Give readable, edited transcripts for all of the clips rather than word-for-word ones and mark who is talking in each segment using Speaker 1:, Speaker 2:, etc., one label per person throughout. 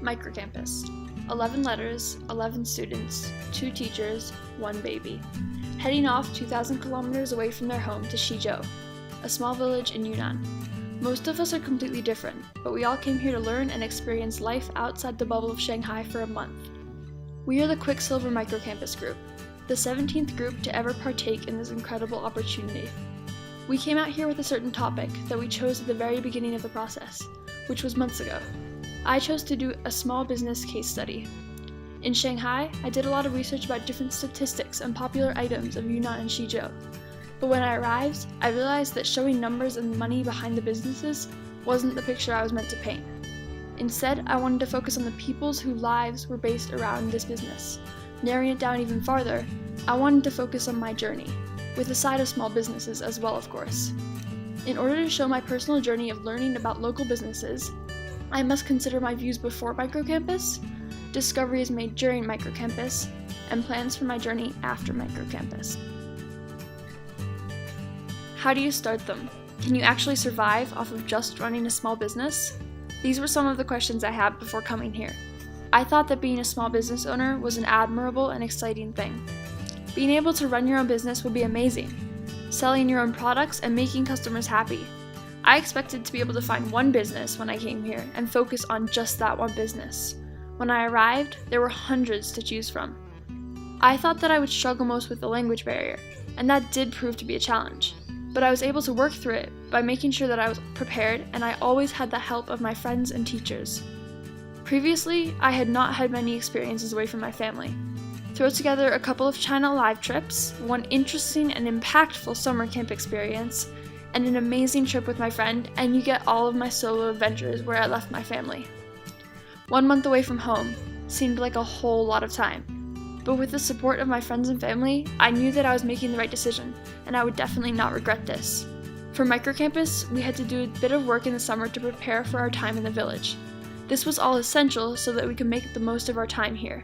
Speaker 1: Microcampus. 11 letters, 11 students, 2 teachers, 1 baby. Heading off 2,000 kilometers away from their home to Xizhou, a small village in Yunnan. Most of us are completely different, but we all came here to learn and experience life outside the bubble of Shanghai for a month. We are the Quicksilver Microcampus group, the 17th group to ever partake in this incredible opportunity. We came out here with a certain topic that we chose at the very beginning of the process, which was months ago. I chose to do a small business case study. In Shanghai, I did a lot of research about different statistics and popular items of Yunnan and Xizhou. But when I arrived, I realized that showing numbers and money behind the businesses wasn't the picture I was meant to paint. Instead, I wanted to focus on the peoples whose lives were based around this business. Narrowing it down even farther, I wanted to focus on my journey, with a side of small businesses as well, of course. In order to show my personal journey of learning about local businesses, I must consider my views before Microcampus, discoveries made during Microcampus, and plans for my journey after Microcampus. How do you start them? Can you actually survive off of just running a small business? These were some of the questions I had before coming here. I thought that being a small business owner was an admirable and exciting thing. Being able to run your own business would be amazing. Selling your own products and making customers happy. I expected to be able to find one business when I came here and focus on just that one business. When I arrived, there were hundreds to choose from. I thought that I would struggle most with the language barrier, and that did prove to be a challenge. But I was able to work through it by making sure that I was prepared, and I always had the help of my friends and teachers. Previously, I had not had many experiences away from my family. Throw together a couple of China Live trips, one interesting and impactful summer camp experience, and an amazing trip with my friend, and you get all of my solo adventures where I left my family. 1 month away from home seemed like a whole lot of time, but with the support of my friends and family, I knew that I was making the right decision, and I would definitely not regret this. For Microcampus, we had to do a bit of work in the summer to prepare for our time in the village. This was all essential so that we could make the most of our time here.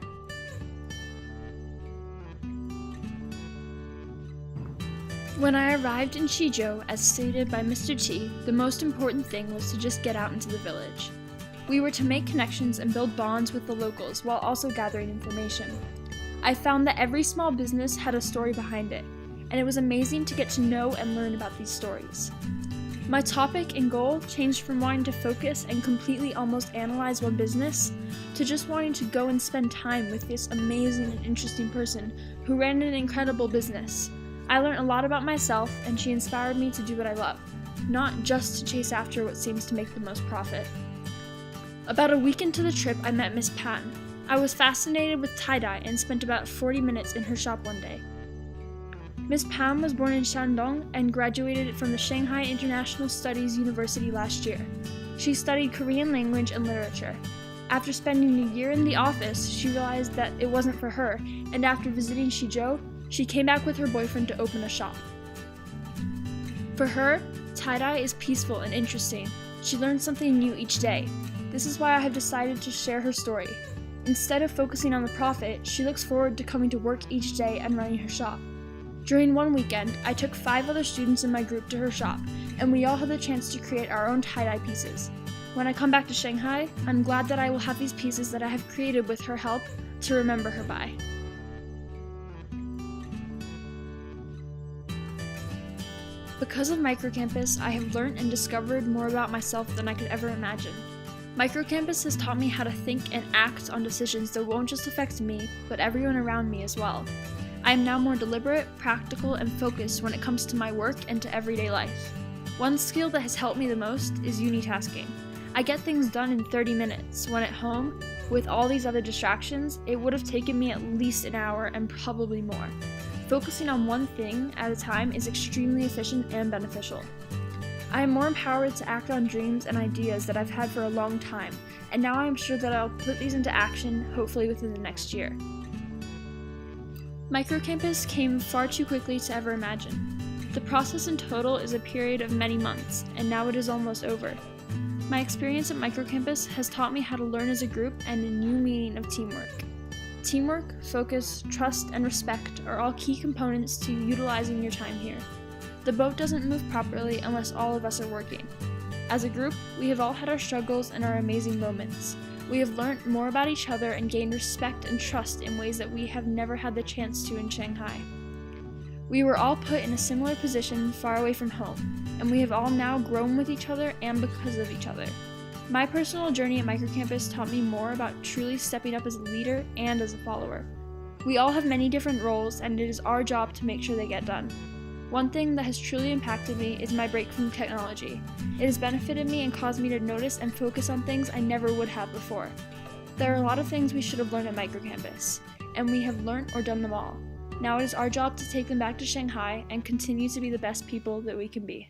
Speaker 1: When I arrived in Xizhou, as stated by Mr. Qi, the most important thing was to just get out into the village. We were to make connections and build bonds with the locals while also gathering information. I found that every small business had a story behind it, and it was amazing to get to know and learn about these stories. My topic and goal changed from wanting to focus and completely almost analyze one business to just wanting to go and spend time with this amazing and interesting person who ran an incredible business. I learned a lot about myself, and she inspired me to do what I love, not just to chase after what seems to make the most profit. About a week into the trip, I met Miss Pan. I was fascinated with tie-dye and spent about 40 minutes in her shop one day. Miss Pan was born in Shandong and graduated from the Shanghai International Studies University last year. She studied Korean language and literature. After spending a year in the office, she realized that it wasn't for her, and after visiting Xizhou, she came back with her boyfriend to open a shop. For her, tie-dye is peaceful and interesting. She learns something new each day. This is why I have decided to share her story. Instead of focusing on the profit, she looks forward to coming to work each day and running her shop. During one weekend, I took 5 other students in my group to her shop, and we all had the chance to create our own tie-dye pieces. When I come back to Shanghai, I'm glad that I will have these pieces that I have created with her help to remember her by. Because of Microcampus, I have learned and discovered more about myself than I could ever imagine. Microcampus has taught me how to think and act on decisions that won't just affect me, but everyone around me as well. I am now more deliberate, practical, and focused when it comes to my work and to everyday life. One skill that has helped me the most is unitasking. I get things done in 30 minutes, when at home, with all these other distractions, it would have taken me at least an hour and probably more. Focusing on one thing at a time is extremely efficient and beneficial. I am more empowered to act on dreams and ideas that I've had for a long time, and now I am sure that I'll put these into action, hopefully within the next year. Microcampus came far too quickly to ever imagine. The process in total is a period of many months, and now it is almost over. My experience at Microcampus has taught me how to learn as a group and a new meaning of teamwork. Teamwork, focus, trust, and respect are all key components to utilizing your time here. The boat doesn't move properly unless all of us are working. As a group, we have all had our struggles and our amazing moments, We have learned more about each other and gained respect and trust in ways that we have never had the chance to in Shanghai. We were all put in a similar position far away from home, and we have all now grown with each other and because of each other. My personal journey at Microcampus taught me more about truly stepping up as a leader and as a follower. We all have many different roles, and it is our job to make sure they get done. One thing that has truly impacted me is my break from technology. It has benefited me and caused me to notice and focus on things I never would have before. There are a lot of things we should have learned at Microcampus, and we have learned or done them all. Now it is our job to take them back to Shanghai and continue to be the best people that we can be.